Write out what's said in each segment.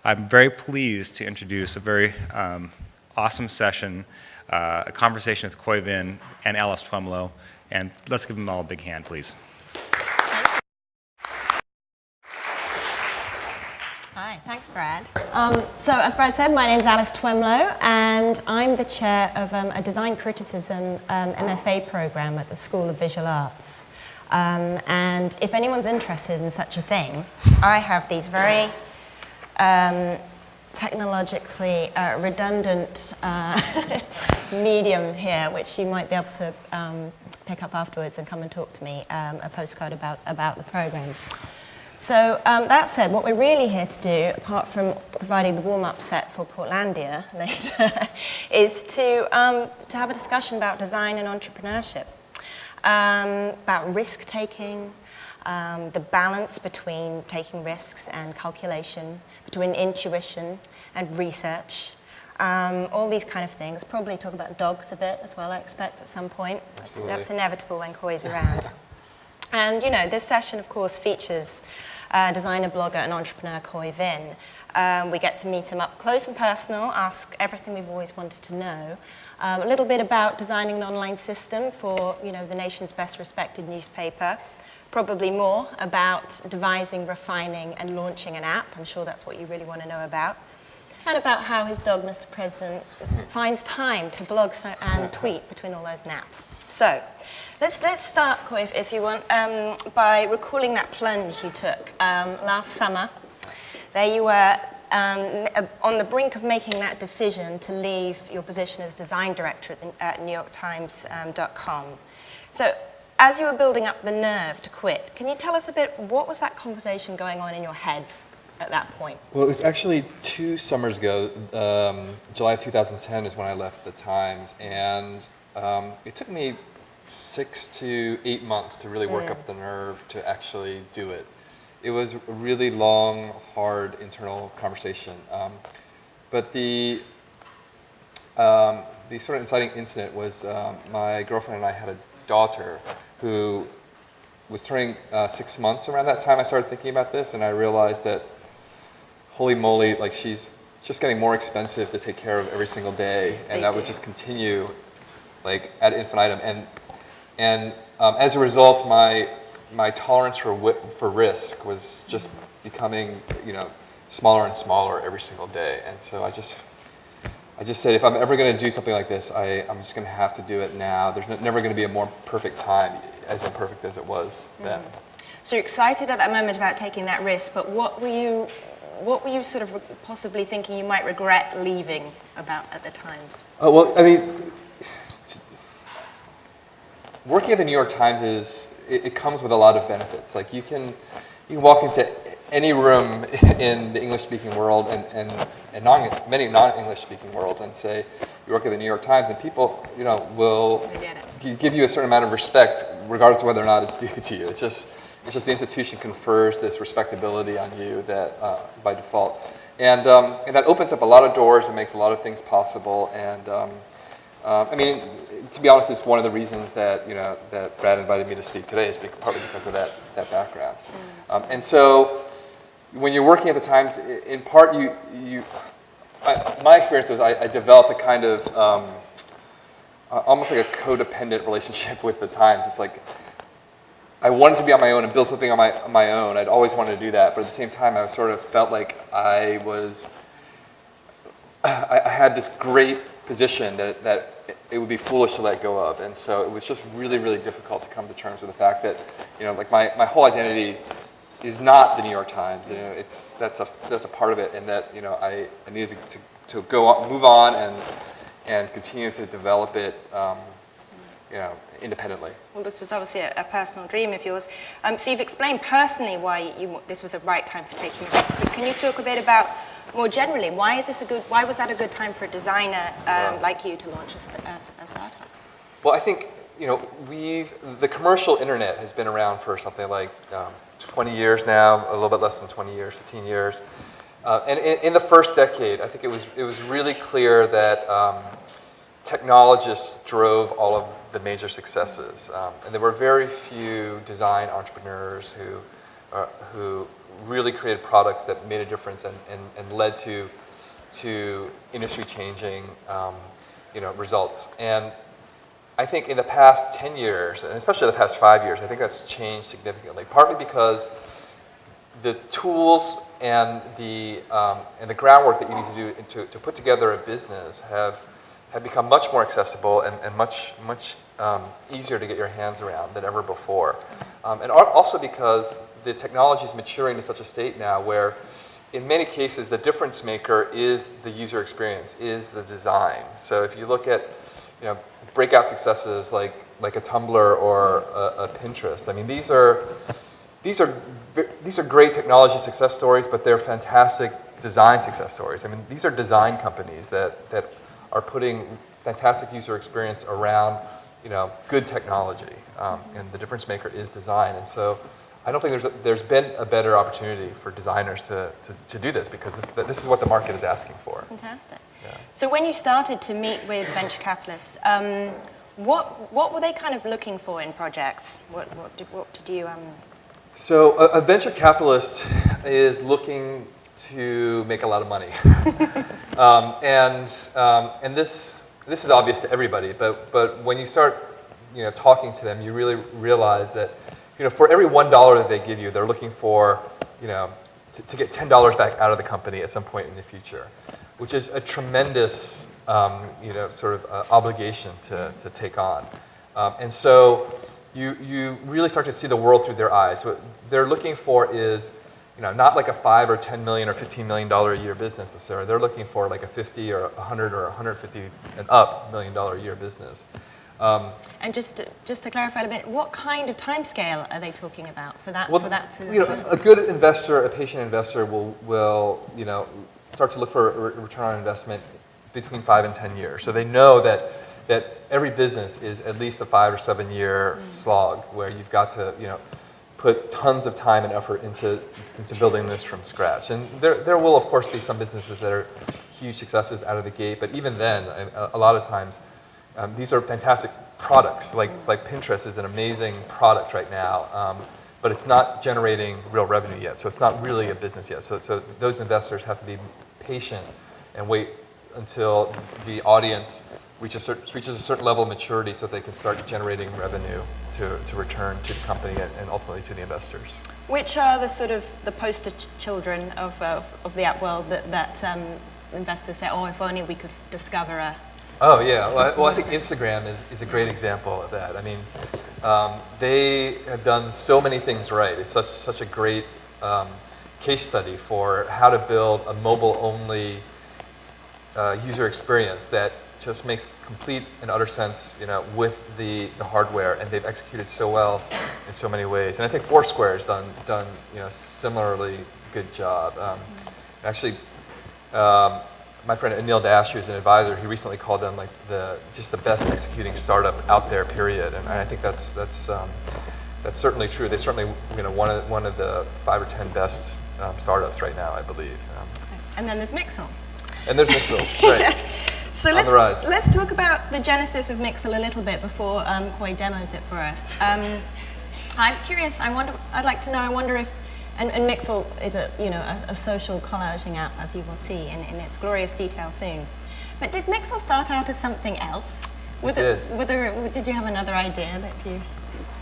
I'm very pleased to introduce a very awesome session, a conversation with Khoi Vinh and Alice Twemlow, and let's give them all a big hand, please. Hi, thanks, Brad. So as Brad said, my name's Alice Twemlow, and I'm the chair of a Design Criticism MFA program at the School of Visual Arts. And if anyone's interested in such a thing, I have these very technologically redundant medium here, which you might be able to pick up afterwards and come and talk to me, a postcard about the program. So that said, what we're really here to do, apart from providing the warm-up set for Portlandia later, is to have a discussion about design and entrepreneurship, about risk-taking, the balance between taking risks and calculation, between intuition and research, all these kind of things. Probably talk about dogs a bit as well, I expect, at some point. Absolutely. That's inevitable when Khoi's around. And, you know, this session, of course, features designer, blogger, and entrepreneur Khoi Vinh. We get to meet him up close and personal, ask everything we've always wanted to know. A little bit about designing an online system for, you know, the nation's best respected newspaper. Probably more about devising, refining, and launching an app. I'm sure that's what you really want to know about. And about how his dog, Mr. President, finds time to blog and tweet between all those naps. So, let's start, Khoi, if you want, by recalling that plunge you took last summer. There you were on the brink of making that decision to leave your position as design director at NewYorkTimes.com. So, as you were building up the nerve to quit, can you tell us a bit, what was that conversation going on in your head at that point? Well, it was actually 2 summers ago. July of 2010 is when I left the Times, and it took me 6 to 8 months to really work up the nerve to actually do it. It was a really long, hard internal conversation. But the sort of inciting incident was my girlfriend and I had a daughter who was turning 6 months around that time. I started thinking about this, and I realized that, holy moly, like, she's just getting more expensive to take care of every single day, and that would just continue, like, ad infinitum. And as a result, my tolerance for risk was just becoming, you know, smaller and smaller every single day. And so I just said, if I'm ever going to do something like this, I'm just going to have to do it now. There's never going to be a more perfect time, as imperfect as it was then. So you're excited at that moment about taking that risk, but what were you sort of possibly thinking you might regret leaving about at the Times? Oh, well, I mean, working at the New York Times it comes with a lot of benefits. Like, you can walk into any room in the English-speaking world and many non-English speaking worlds and say you work at the New York Times, and people, you know, will give you a certain amount of respect regardless of whether or not it's due to you. It's just the institution confers this respectability on you that by default, and that opens up a lot of doors and makes a lot of things possible. And I mean, to be honest, it's one of the reasons that, you know, that Brad invited me to speak today, is partly because of that background. And so, when you're working at the Times, in part, my experience was I developed a kind of almost like a codependent relationship with the Times. It's like I wanted to be on my own and build something on my own. I'd always wanted to do that, but at the same time, I sort of felt like I had this great position that it would be foolish to let go of. And so it was just really, really difficult to come to terms with the fact that, you know, like my whole identity is not the New York Times. You know, that's a part of it, and that, you know, I needed to move on and continue to develop it, you know, independently. Well, this was obviously a personal dream of yours. So you've explained personally why this was the right time for taking the risk. But can you talk a bit about, more generally, why was that a good time for a designer like you to launch a startup? Well, I think, you know, the commercial internet has been around for something like 20 years now, a little bit less than 20 years, 15 years. And in the first decade, I think it was really clear that technologists drove all of the major successes. And there were very few design entrepreneurs who really created products that made a difference and led to industry-changing results. And I think in the past 10 years, and especially the past 5 years, I think that's changed significantly, partly because the tools and the groundwork that you need to do to put together a business have become much more accessible and much easier to get your hands around than ever before. And also because the technology is maturing to such a state now where in many cases the difference maker is the user experience, is the design. So if you look at breakout successes like a Tumblr or a Pinterest, I mean these are great technology success stories, but they're fantastic design success stories. I mean these are design companies that are putting fantastic user experience around good technology, and the difference maker is design. And so I don't think there's been a better opportunity for designers to do this, because this is what the market is asking for. Fantastic. Yeah. So when you started to meet with venture capitalists, what were they kind of looking for in projects? What did you? So a venture capitalist is looking to make a lot of money, and this is obvious to everybody. But when you start talking to them, you really realize that for every $1 that they give you, they're looking for to get $10 back out of the company at some point in the future, which is a tremendous obligation to take on. And so you really start to see the world through their eyes. What they're looking for is not like a $5 or $10 million or $15 million a year business necessarily. They're looking for like a 50 or 100 or 150 and up $1 million a year business. And just to clarify a bit, what kind of timescale are they talking about for that? Well, a good investor, a patient investor, will start to look for a return on investment between 5 and 10 years. So they know that every business is at least a 5 or 7 year slog where you've got to put tons of time and effort into building this from scratch. And there will of course be some businesses that are huge successes out of the gate, but even then, a lot of times. These are fantastic products. Like Pinterest is an amazing product right now, but it's not generating real revenue yet. So it's not really a business yet. So those investors have to be patient and wait until the audience reaches a certain level of maturity so that they can start generating revenue to return to the company and ultimately to the investors. Which are the poster children of the app world that investors say, oh, if only we could discover a. Oh yeah, well I think Instagram is a great example of that. I mean, they have done so many things right. It's such a great case study for how to build a mobile-only user experience that just makes complete and utter sense, with the hardware, and they've executed so well in so many ways. And I think Foursquare has done similarly good job. Actually. My friend Anil Dash, who's an advisor, he recently called them like the best executing startup out there, period. And I think that's certainly true. They're certainly one of the 5 or 10 best startups right now, I believe. And then there's Mixel. And there's Mixel, right? So let's talk about the genesis of Mixel a little bit before Khoi demos it for us. I'm curious. I'd like to know. I wonder if. And Mixel is a social collaging app, as you will see in its glorious detail soon. But did Mixel start out as something else? Did you have another idea that you?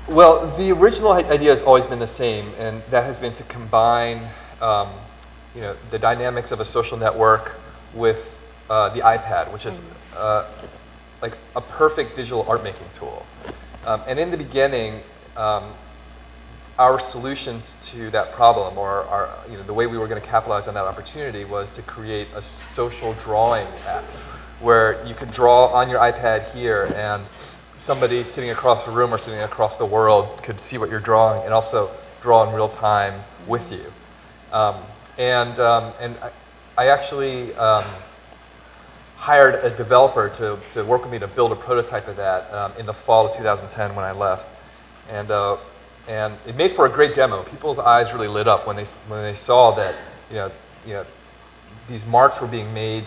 Well, the original idea has always been the same, and that has been to combine, the dynamics of a social network with the iPad, which is like a perfect digital art making tool. And in the beginning. Our solution to that problem, or the way we were going to capitalize on that opportunity, was to create a social drawing app where you could draw on your iPad here, and somebody sitting across the room or sitting across the world could see what you're drawing and also draw in real time with you. And I actually hired a developer to work with me to build a prototype of that in the fall of 2010 when I left. And it made for a great demo. People's eyes really lit up when they saw that these marks were being made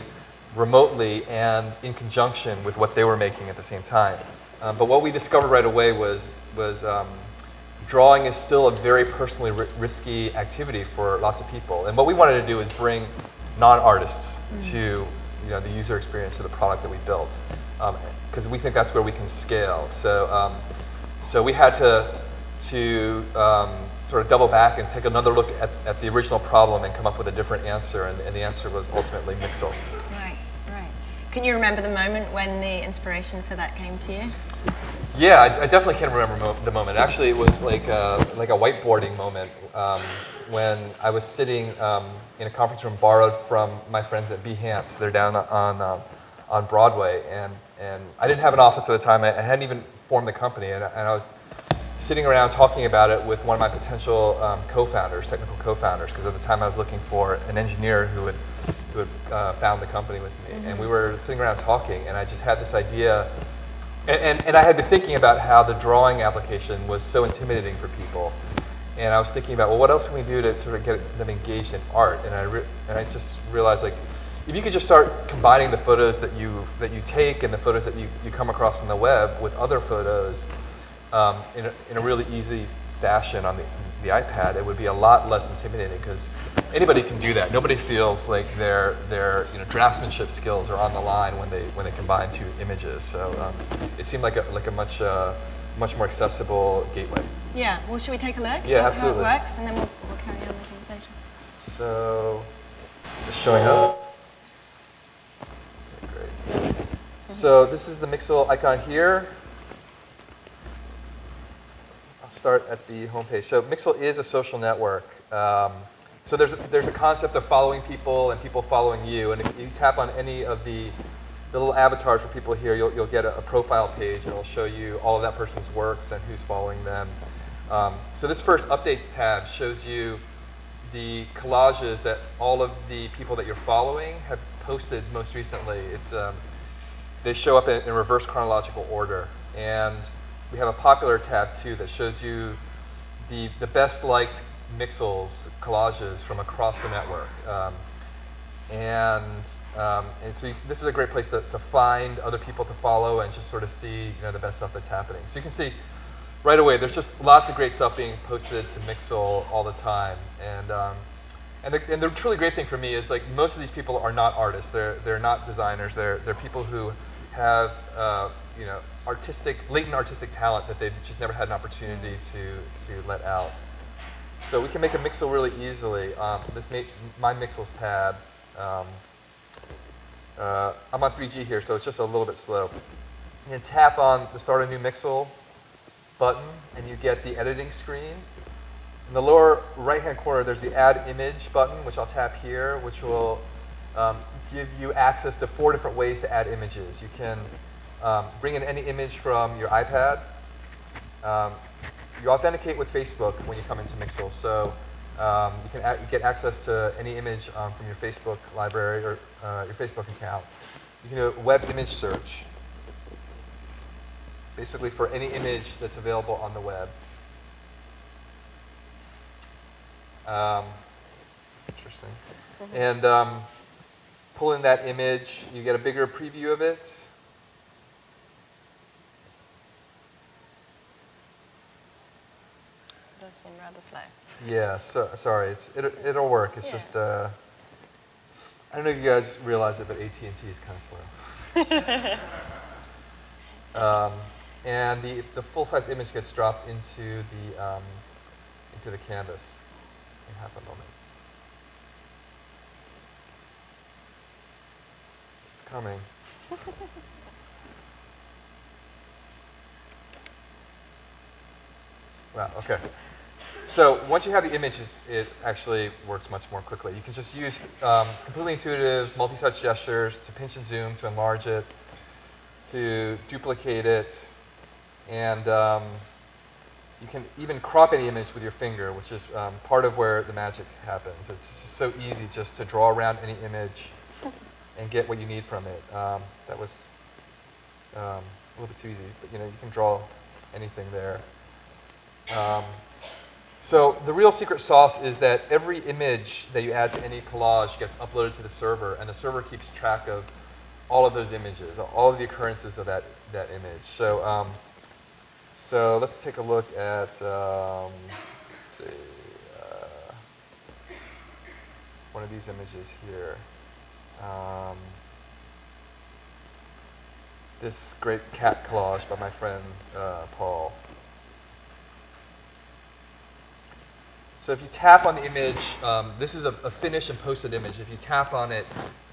remotely and in conjunction with what they were making at the same time. But what we discovered right away was drawing is still a very personally risky activity for lots of people. And what we wanted to do is bring non-artists to the user experience of the product that we built, because we think that's where we can scale. So so we had to sort of double back and take another look at the original problem and come up with a different answer, and the answer was ultimately Mixel. Right. Can you remember the moment when the inspiration for that came to you? Yeah, I definitely can remember the moment. Actually, it was like a whiteboarding moment when I was sitting in a conference room borrowed from my friends at Behance. They're down on Broadway, and I didn't have an office at the time. I hadn't even formed the company, and I was sitting around talking about it with one of my potential co-founders, technical co-founders, because at the time I was looking for an engineer who had found the company with me. And we were sitting around talking, and I just had this idea. And I had been thinking about how the drawing application was so intimidating for people. And I was thinking about, well, what else can we do to sort of get them engaged in art? And I just realized, like, if you could just start combining the photos that you take and the photos that you come across on the web with other photos in a really easy fashion on the iPad, it would be a lot less intimidating, because anybody can do that. Nobody feels like their draftsmanship skills are on the line when they combine two images. So it seemed like a much more accessible gateway. Yeah. Well, should we take a look? Yeah, how absolutely. it works, and then we'll carry on the conversation. So is this showing up? Okay, great. So this is the Mixel icon here. Start at the homepage. So Mixel is a social network. So there's a concept of following people and people following you. And if you tap on any of the little avatars for people here, you'll get a profile page, and it'll show you all of that person's works and who's following them. So this first updates tab shows you the collages that all of the people that you're following have posted most recently. They show up in reverse chronological order. And we have a popular tab too that shows you the best liked Mixels collages from across the network. And so this is a great place to find other people to follow and just sort of see the best stuff that's happening. So you can see right away there's just lots of great stuff being posted to Mixel all the time. And the truly great thing for me is, like, most of these people are not artists. They're not designers. They're people who have latent artistic talent that they've just never had an opportunity to let out. So we can make a Mixel really easily. My Mixels tab. I'm on 3G here, so it's just a little bit slow. You can tap on the Start a New Mixel button, and you get the editing screen. In the lower right-hand corner, there's the Add Image button, which I'll tap here, which will give you access to 4 different ways to add images. You can bring in any image from your iPad. You authenticate with Facebook when you come into Mixel, so you can get access to any image from your Facebook library or your Facebook account. You can do a web image search, basically for any image that's available on the web. Interesting. And pull in that image, you get a bigger preview of it. It does seem rather slow. Yeah, sorry, it'll work. It's just, I don't know if you guys realize it, but AT&T is kind of slow. And the full-size image gets dropped into the canvas in half a moment. It's coming. Wow, okay. So once you have the images, it actually works much more quickly. You can just use completely intuitive multi-touch gestures to pinch and zoom, to enlarge it, to duplicate it, and you can even crop any image with your finger, which is part of where the magic happens. It's just so easy just to draw around any image and get what you need from it. That was a little bit too easy, but you can draw anything there. So the real secret sauce is that every image that you add to any collage gets uploaded to the server, and the server keeps track of all of those images, all of the occurrences of that image. So So let's take a look at, let's see, one of these images here. This great cat collage by my friend Paul. So if you tap on the image, this is a finished and posted image. If you tap on it,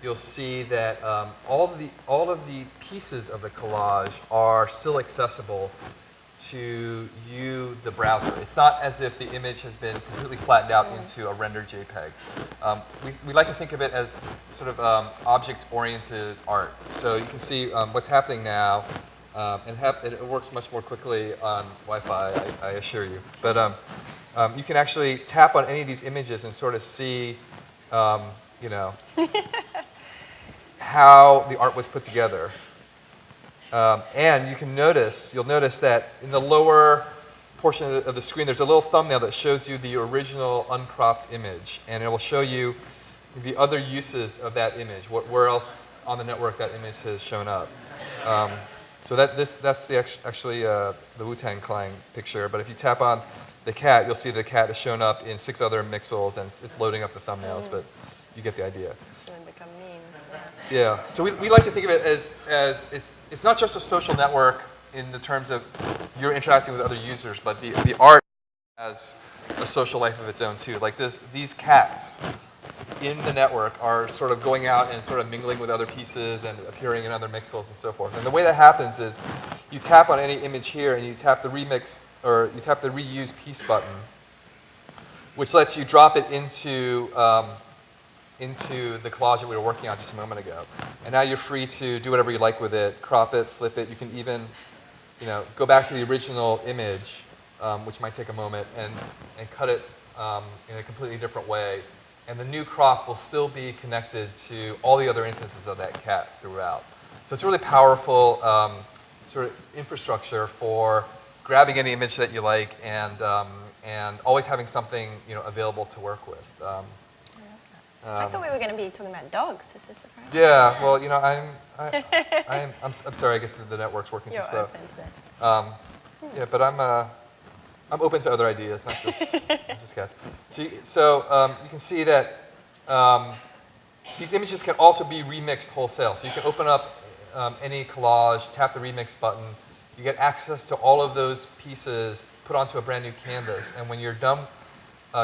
you'll see that all of the pieces of the collage are still accessible to you, the browser. It's not as if the image has been completely flattened out into a rendered JPEG. We like to think of it as sort of object-oriented art. So you can see what's happening now, and it works much more quickly on Wi-Fi, I assure you. But you can actually tap on any of these images and sort of see, you know, how the art was put together. And you'll notice that in the lower portion of the screen, there's a little thumbnail that shows you the original uncropped image, and it will show you the other uses of that image, where else on the network that image has shown up. So that's actually the Wu-Tang Clan picture, but if you tap on the cat, you'll see the cat has shown up in 6 other Mixels, and it's loading up the thumbnails, but you get the idea. It's going to become memes. Yeah, so we like to think of it as it's not just a social network in the terms of you're interacting with other users, but the art has a social life of its own too. Like these cats in the network are sort of going out and sort of mingling with other pieces and appearing in other Mixels and so forth. And the way that happens is you tap on any image here and you tap the remix or you tap the reuse piece button, which lets you drop it into the collage that we were working on just a moment ago. And now you're free to do whatever you like with it, crop it, flip it. You can even, go back to the original image, which might take a moment, and cut it in a completely different way. And the new crop will still be connected to all the other instances of that cat throughout. So it's a really powerful sort of infrastructure for grabbing any image that you like and always having something available to work with. I thought we were going to be talking about dogs. Is this a problem? Yeah, well, I'm sorry. I guess the network's working too slow. Open to this. Yeah, but I'm open to other ideas, not just cats. So you can see that these images can also be remixed wholesale. So you can open up any collage, tap the remix button. You get access to all of those pieces put onto a brand new canvas, and when you're done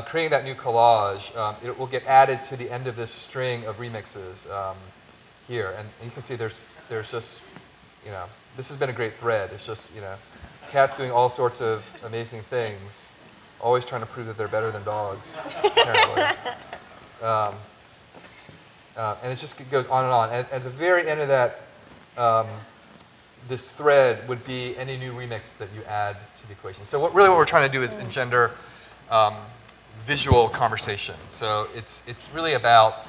creating that new collage, it will get added to the end of this string of remixes here. And you can see there's just, this has been a great thread. It's just, cats doing all sorts of amazing things, always trying to prove that they're better than dogs, apparently. And it just goes on and on. At the very end of that, this thread would be any new remix that you add to the equation. So what we're trying to do is engender visual conversation. So it's really about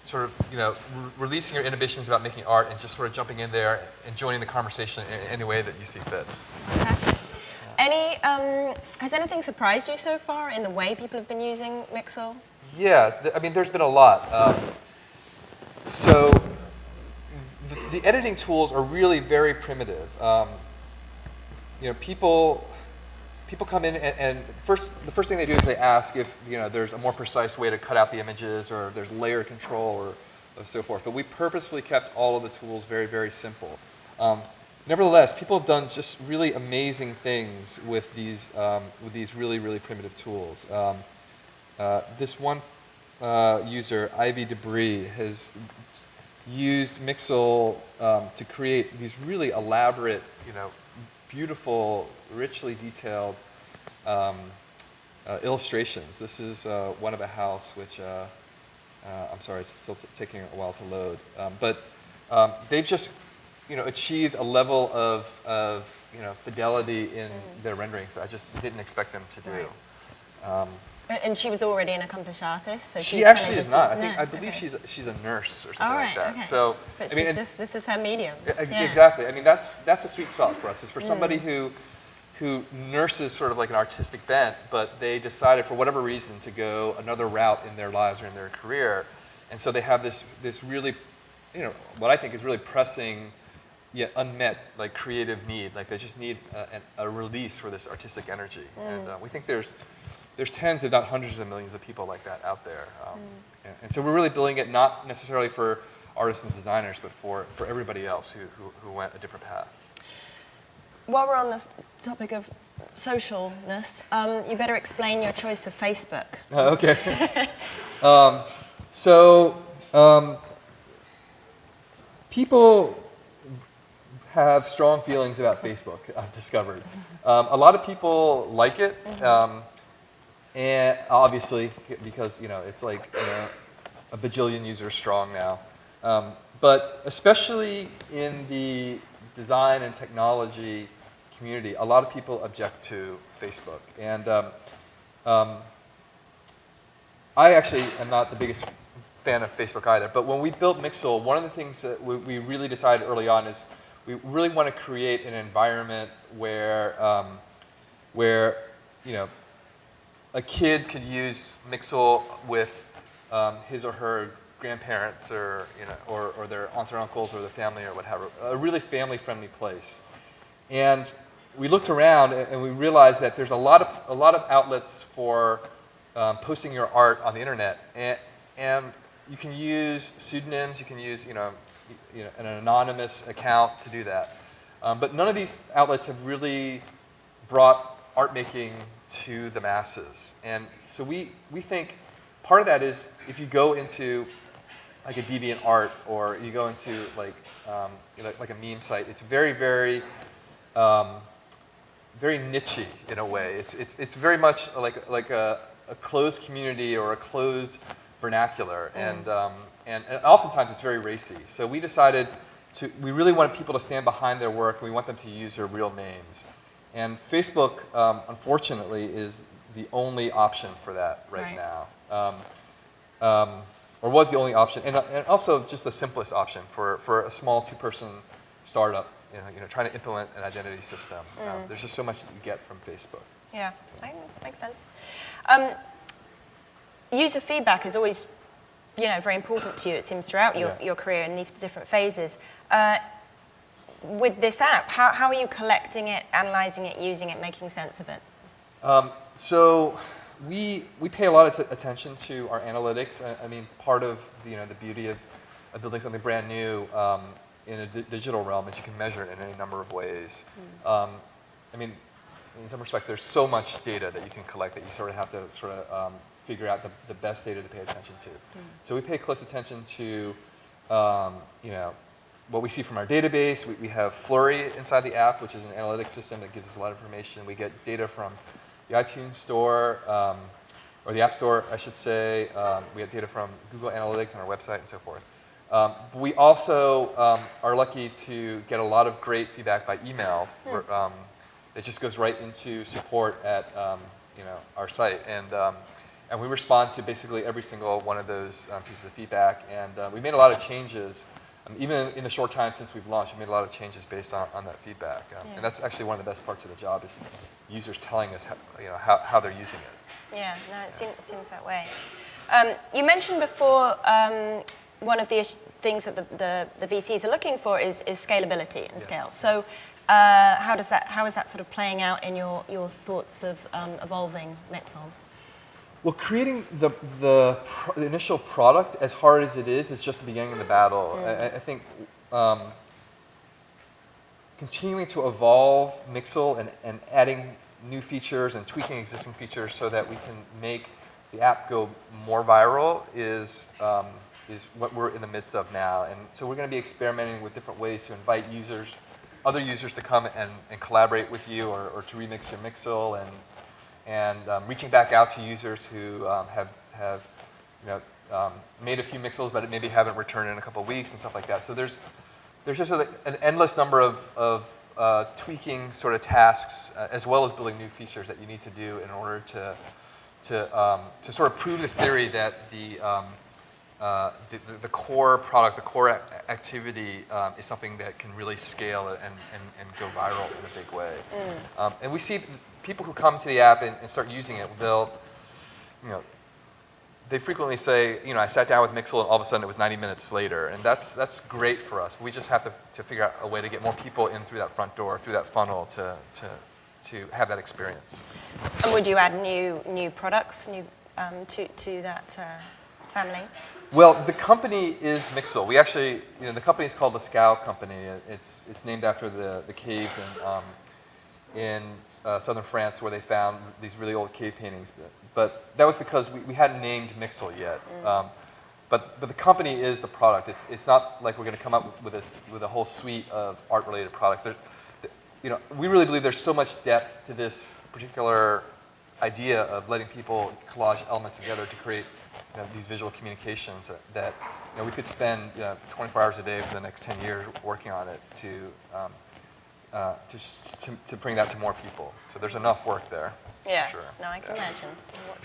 sort of releasing your inhibitions about making art and just sort of jumping in there and joining the conversation in any way that you see fit. Fantastic. Has anything surprised you so far in the way people have been using Mixel? Yeah, there's been a lot. So the editing tools are really very primitive. People come in and the first thing they do is they ask if there's a more precise way to cut out the images or there's layer control or so forth. But we purposefully kept all of the tools very, very simple. Nevertheless, people have done just really amazing things with these really, really primitive tools. This one user, Ivy Debris, has used Mixel to create these really elaborate, beautiful, richly detailed illustrations. This is one of a house, which I'm sorry, it's still taking a while to load. But they've just achieved a level of fidelity in their renderings that I just didn't expect them to do. Right. And she was already an accomplished artist. So she actually is not. I believe she's a nurse or something like that. Okay. So but this is her medium. Exactly. That's a sweet spot for us. Is for somebody who nurses sort of like an artistic bent, but they decided for whatever reason to go another route in their lives or in their career, and so they have this really, what I think is really pressing yet unmet like creative need. Like they just need a release for this artistic energy. And we think there's tens, if not hundreds of millions of people like that out there. And so we're really building it not necessarily for artists and designers, but for everybody else who went a different path. While we're on the topic of socialness, you better explain your choice of Facebook. Okay. People have strong feelings about Facebook, I've discovered. A lot of people like it, and obviously, because it's like a bajillion users strong now. But especially in the design and technology community, a lot of people object to Facebook. And I actually am not the biggest fan of Facebook either. But when we built Mixel, one of the things that we really decided early on is we really want to create an environment where a kid could use Mixel with his or her grandparents or their aunts or uncles or their family or whatever. A really family-friendly place. And we looked around and we realized that there's a lot of outlets for posting your art on the internet, and you can use pseudonyms. You can use an anonymous account to do that. But none of these outlets have really brought art making to the masses. And so we think part of that is if you go into like a DeviantArt or you go into like a meme site, it's very, very very niche-y in a way. It's very much like a closed community or a closed vernacular, and oftentimes it's very racy. So we decided we really wanted people to stand behind their work, and we want them to use their real names. And Facebook, unfortunately, is the only option for that right now. Or was the only option, and also just the simplest option for a small two-person startup, trying to implement an identity system. There's just so much that you get from Facebook. Yeah, I think that makes sense. User feedback is always, very important to you. It seems throughout your career in these different phases. With this app, how are you collecting it, analyzing it, using it, making sense of it? So we pay a lot of attention to our analytics. I mean, part of the beauty of building something brand new in a digital realm is you can measure it in any number of ways. I mean, in some respects, there's so much data that you can collect that you sort of have to figure out the best data to pay attention to. So we pay close attention to what we see from our database. We have Flurry inside the app, which is an analytics system that gives us a lot of information. We get data from the iTunes Store, or the App Store, I should say. We get data from Google Analytics on our website and so forth. But we also are lucky to get a lot of great feedback by email. It just goes right into support at our site, and we respond to basically every single one of those pieces of feedback. And we made a lot of changes. Even in the short time since we've launched, we made a lot of changes based on that feedback. And that's actually one of the best parts of the job is users telling us how they're using it. Yeah, no, it seems that way. You mentioned before one of the things that the VCs are looking for is scalability and scale. So how is that sort of playing out in your thoughts of evolving Mixel? Well, creating the initial product, as hard as it is just the beginning of the battle. I think continuing to evolve Mixel and adding new features and tweaking existing features so that we can make the app go more viral is what we're in the midst of now. And so we're going to be experimenting with different ways to invite other users to come and collaborate with you or to remix your Mixel, and reaching back out to users who have made a few Mixels but maybe haven't returned in a couple of weeks and stuff like that. So there's just an endless number of tweaking sort of tasks as well as building new features that you need to do in order to sort of prove the theory that the core product, the core activity is something that can really scale and go viral in a big way. And we see people who come to the app and start using it, they frequently say, I sat down with Mixel and all of a sudden it was 90 minutes later, and that's great for us. We just have to figure out a way to get more people in through that front door, through that funnel, to have that experience. And would you add new products to that family? Well, the company is Mixel. We actually, the company is called Lascaux Company. It's named after the caves in southern France where they found these really old cave paintings. But that was because we hadn't named Mixel yet. But the company is the product. It's not like we're going to come up with a whole suite of art-related products. We really believe there's so much depth to this particular idea of letting people collage elements together to create these visual communications that we could spend 24 hours a day for the next 10 years working on it to bring that to more people. So there's enough work there. Yeah, sure. No, I can imagine.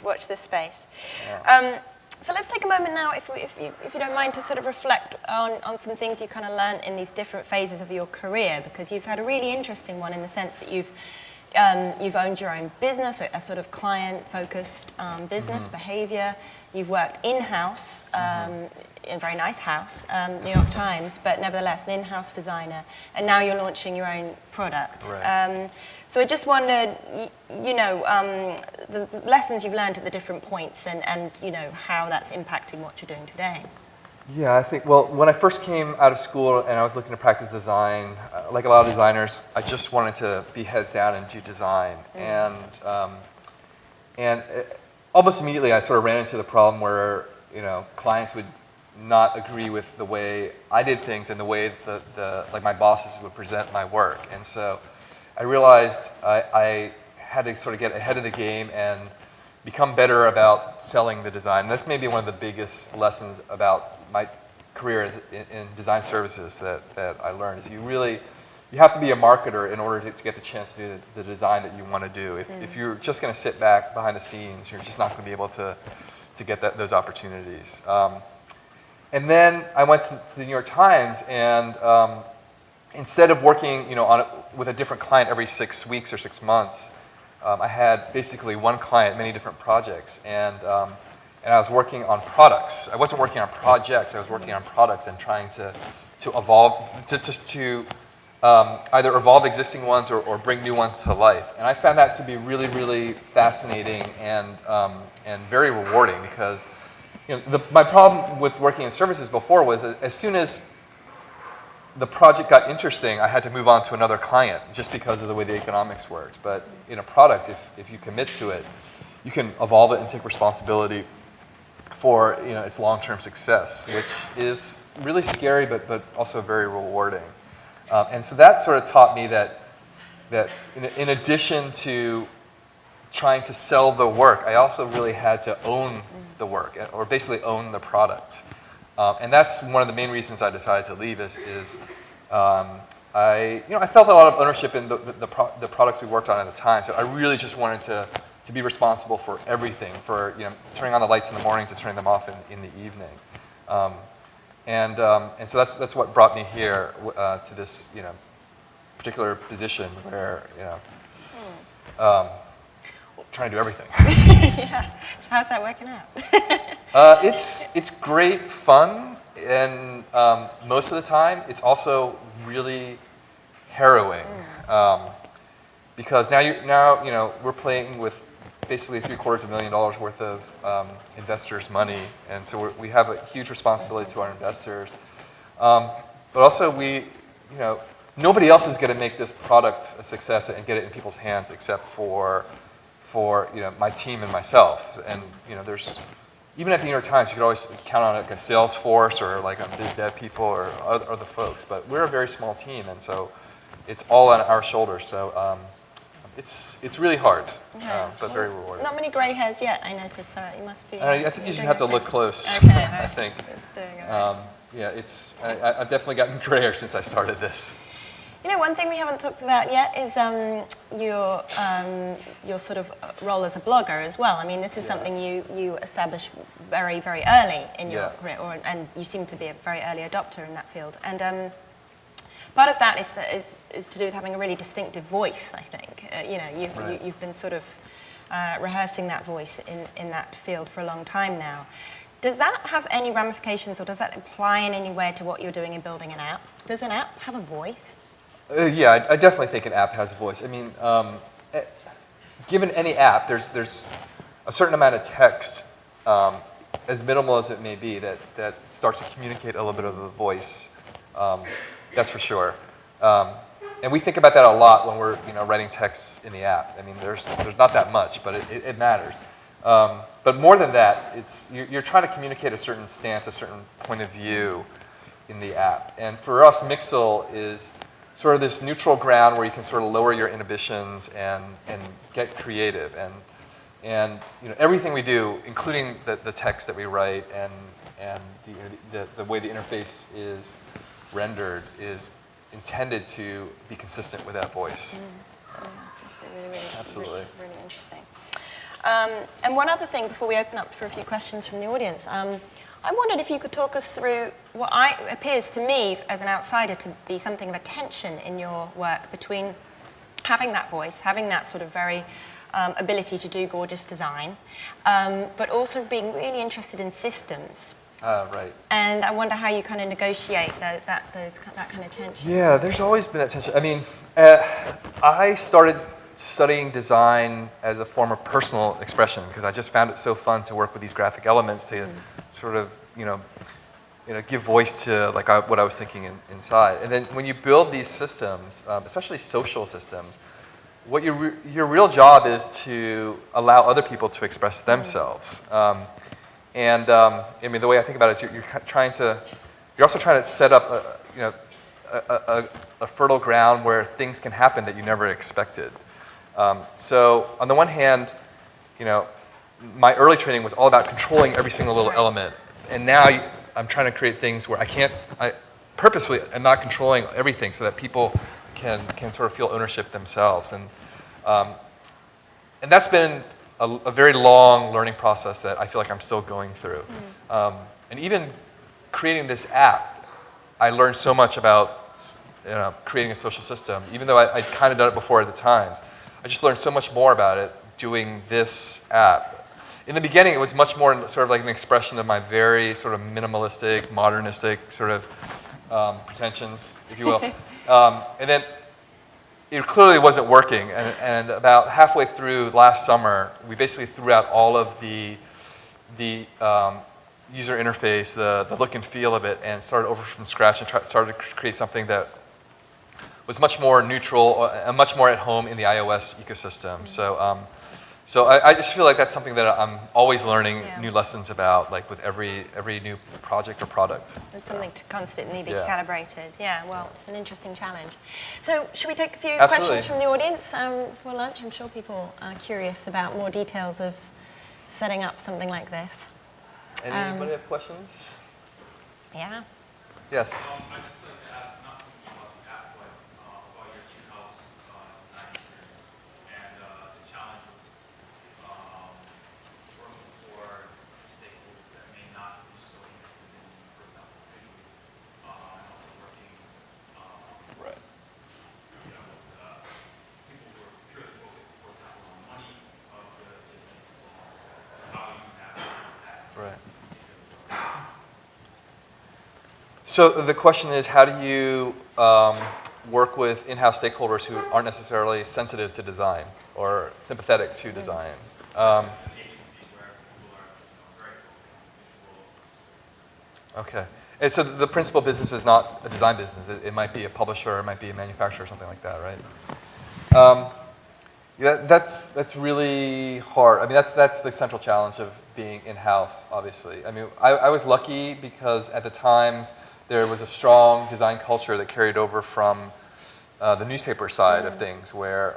Watch this space. Yeah. So let's take a moment now, if you don't mind, to sort of reflect on some things you kind of learned in these different phases of your career, because you've had a really interesting one in the sense that you've owned your own business, a sort of client-focused business behavior. You've worked in-house, in a very nice house, New York Times, but nevertheless an in-house designer, and now you're launching your own product. Right. So I just wondered, the lessons you've learned at the different points and how that's impacting what you're doing today. Yeah, I think, well, when I first came out of school and I was looking to practice design, like a lot of designers, I just wanted to be heads down and do design. And almost immediately I sort of ran into the problem where, clients would not agree with the way I did things and the way like my bosses would present my work. And so I realized I had to sort of get ahead of the game and become better about selling the design. And that's maybe one of the biggest lessons about my career in design services that I learned is you have to be a marketer in order to get the chance to do the design that you want to do. If you're just going to sit back behind the scenes, you're just not going to be able to get those opportunities. And then I went to the New York Times, and instead of working with a different client every 6 weeks or 6 months, I had basically one client, many different projects, and I was working on products. I wasn't working on projects. I was working on products and trying to evolve, either evolve existing ones or bring new ones to life. And I found that to be really, really fascinating and very rewarding because my problem with working in services before was as soon as the project got interesting, I had to move on to another client just because of the way the economics worked. But in a product, if you commit to it, you can evolve it and take responsibility for its long-term success, which is really scary but also very rewarding. And so that sort of taught me that in addition to trying to sell the work, I also really had to own the work, or basically own the product. And that's one of the main reasons I decided to leave is I felt a lot of ownership in the products we worked on at the time. So I really just wanted to be responsible for everything, for turning on the lights in the morning to turning them off in the evening. And so that's what brought me here to this particular position where trying to do everything. Yeah. How's that working out? It's great fun, and most of the time it's also really harrowing because now we're playing with basically $750,000 worth of investors' money, and so we have a huge responsibility to our investors. But also nobody else is going to make this product a success and get it in people's hands except for my team and myself. And there's even at the New York Times, you could always count on like a sales force or like a biz dev people or other folks. But we're a very small team, and so it's all on our shoulders. So it's really hard, but very rewarding. Not many grey hairs yet, I noticed. So you must be. I think you just have to look close. Okay, I think. It's doing all right. Yeah, I've definitely gotten grayer since I started this. One thing we haven't talked about yet is your sort of role as a blogger as well. I mean, this is something you established very, very early in your career, and you seem to be a very early adopter in that field. And part of that is to do with having a really distinctive voice, I think. You've been sort of rehearsing that voice in that field for a long time now. Does that have any ramifications, or does that apply in any way to what you're doing in building an app? Does an app have a voice? Yeah, I definitely think an app has a voice. I mean, given any app, there's a certain amount of text, as minimal as it may be, that starts to communicate a little bit of a voice. That's for sure. And we think about that a lot when we're writing texts in the app. I mean, there's not that much, but it matters. But more than that, you're trying to communicate a certain stance, a certain point of view in the app. And for us, Mixel is sort of this neutral ground where you can sort of lower your inhibitions and get creative. And everything we do, including the text that we write and the way the interface is rendered, is intended to be consistent with that voice. Yeah, that's really Absolutely. Really interesting. And one other thing before we open up for a few questions from the audience, I wondered if you could talk us through what appears to me as an outsider to be something of a tension in your work between having that voice, having that sort of very ability to do gorgeous design, but also being really interested in systems. Right. And I wonder how you kind of negotiate that kind of tension. Yeah, there's always been that tension. I mean, I started studying design as a form of personal expression because I just found it so fun to work with these graphic elements to sort of, give voice to what I was thinking inside. And then when you build these systems, especially social systems, what your real job is to allow other people to express themselves. I mean, the way I think about it is you're also trying to set up a fertile ground where things can happen that you never expected. So on the one hand, my early training was all about controlling every single little element, and now I'm trying to create things where I purposefully am not controlling everything so that people can sort of feel ownership themselves, and that's been a very long learning process that I feel like I'm still going through. And even creating this app, I learned so much about creating a social system, even though I'd kind of done it before at the times. I just learned so much more about it doing this app. In the beginning, it was much more sort of like an expression of my very sort of minimalistic, modernistic sort of pretensions, if you will. And then it clearly wasn't working. And about halfway through last summer, we basically threw out all of the user interface, the look and feel of it, and started over from scratch and started to create something that was much more neutral and much more at home in the iOS ecosystem. So I just feel like that's something that I'm always learning new lessons about, like with every new project or product. It's something to constantly be Yeah. calibrated. Yeah, well, it's an interesting challenge. So should we take a few Absolutely. questions from the audience for lunch? I'm sure people are curious about more details of setting up something like this. Anybody have questions? Yeah. Yes. I'd just like to ask not so much about the app, but about your in-house design experience and the challenge of working for stakeholders that may not be so interested in, for example, visuals, and also working, Right. with people who are purely focused, for example, on money of the business and so on. How you navigate that. Right. So the question is, how do you work with in-house stakeholders who aren't necessarily sensitive to design or sympathetic to design? Okay. And so the principal business is not a design business. It might be a publisher, it might be a manufacturer, or something like that, right? Yeah, that's really hard. I mean, that's the central challenge of being in-house, obviously. I mean, I was lucky because at the times there was a strong design culture that carried over from the newspaper side of things, where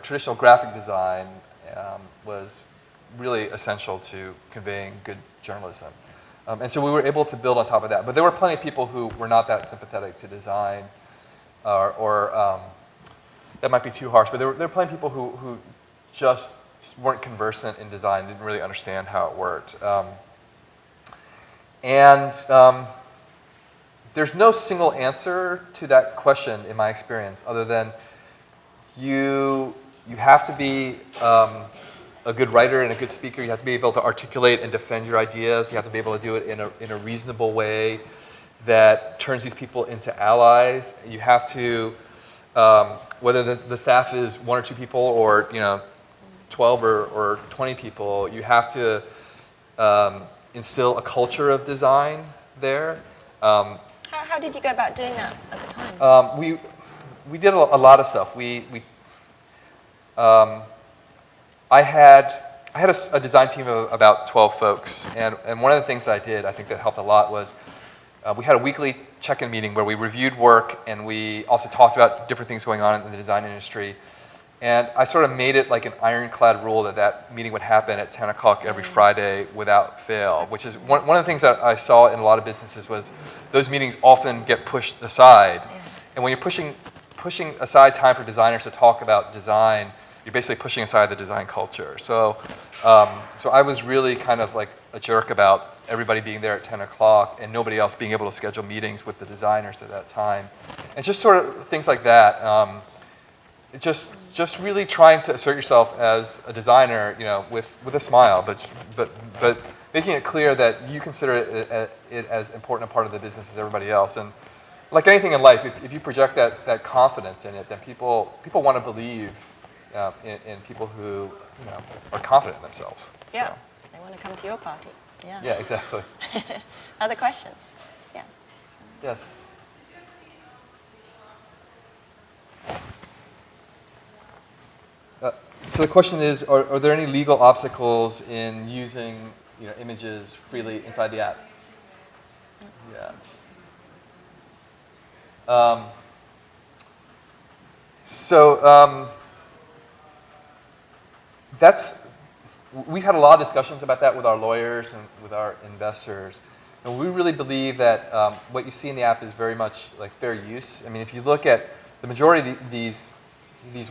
traditional graphic design was really essential to conveying good journalism. And so we were able to build on top of that. But there were plenty of people who were not that sympathetic to design, or that might be too harsh, but there were plenty of people who just weren't conversant in design, didn't really understand how it worked. There's no single answer to that question in my experience, other than you have to be a good writer and a good speaker. You have to be able to articulate and defend your ideas. You have to be able to do it in a reasonable way that turns these people into allies. You have to, whether the staff is 1 or 2 people or 12 or 20 people, you have to instill a culture of design there. How did you go about doing that at the time? We did a lot of stuff. I had a design team of about 12 folks, and one of the things I did, I think that helped a lot, was we had a weekly check-in meeting where we reviewed work and we also talked about different things going on in the design industry. And I sort of made it like an ironclad rule that meeting would happen at 10 o'clock every Friday without fail, which is one of the things that I saw in a lot of businesses was those meetings often get pushed aside. And when you're pushing aside time for designers to talk about design, you're basically pushing aside the design culture. So I was really kind of like a jerk about everybody being there at 10 o'clock and nobody else being able to schedule meetings with the designers at that time. And just sort of things like that. Just really trying to assert yourself as a designer, with a smile, but making it clear that you consider it as important a part of the business as everybody else. And like anything in life, if you project that confidence in it, then people want to believe in people who are confident in themselves. Yeah, So. they want to come to your party. Yeah. Yeah, exactly. Other questions? Yeah. Yes. So the question is, are there any legal obstacles in using images freely inside the app? Yeah. We've had a lot of discussions about that with our lawyers and with our investors. And we really believe that what you see in the app is very much like fair use. I mean, if you look at the majority of these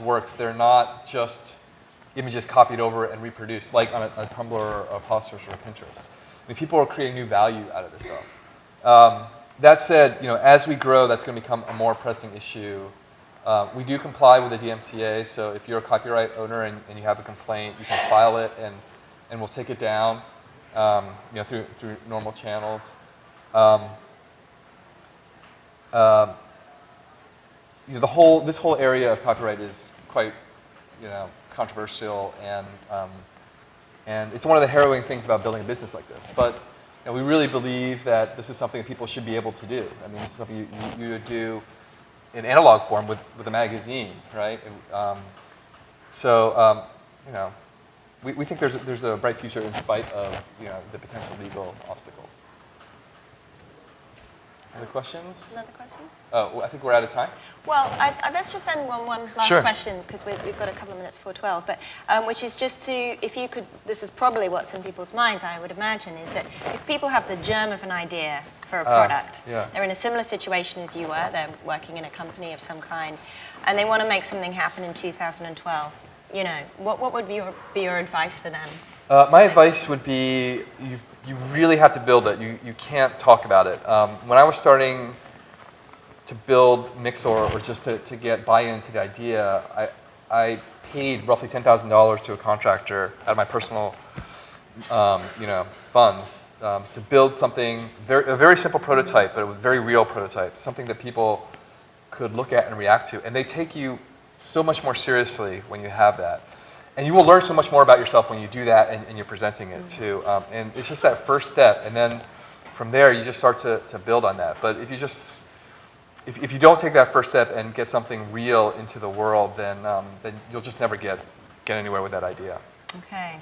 works, they're not just images copied over and reproduced, like on a Tumblr or a Pinterest or a Pinterest. I mean, people are creating new value out of this stuff. That said, as we grow, that's going to become a more pressing issue. We do comply with the DMCA, so if you're a copyright owner and you have a complaint, you can file it and we'll take it down, through normal channels. This whole area of copyright is quite, controversial, and it's one of the harrowing things about building a business like this. But we really believe that this is something that people should be able to do. I mean, this is something you would do in analog form with a magazine, right? We think there's a bright future in spite of the potential legal obstacles. Other questions? Another question? Oh, I think we're out of time. Well, let's just end one last Sure. question, because we've got a couple of minutes before 12, but which is just if you could, this is probably what's in people's minds, I would imagine, is that if people have the germ of an idea for a product, yeah. they're in a similar situation as you were, they're working in a company of some kind, and they want to make something happen in 2012, what would be your advice for them? My advice would be you really have to build it. You can't talk about it. When I was starting to build Mixel or just to get buy-in to the idea, I paid roughly $10,000 to a contractor out of my personal funds to build something, a very simple prototype, but a very real prototype, something that people could look at and react to. And they take you so much more seriously when you have that. And you will learn so much more about yourself when you do that and you're presenting it too. And it's just that first step. And then from there, you just start to build on that. But if you don't take that first step and get something real into the world, then you'll just never get anywhere with that idea. Okay,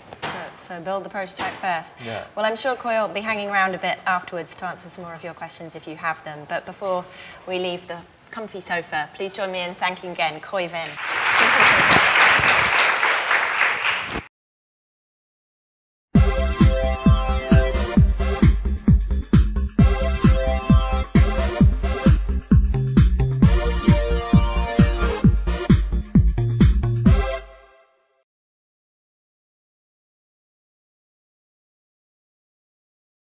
so build the prototype first. Yeah. Well, I'm sure Khoi will be hanging around a bit afterwards to answer some more of your questions if you have them. But before we leave the comfy sofa, please join me in thanking again Khoi Vinh.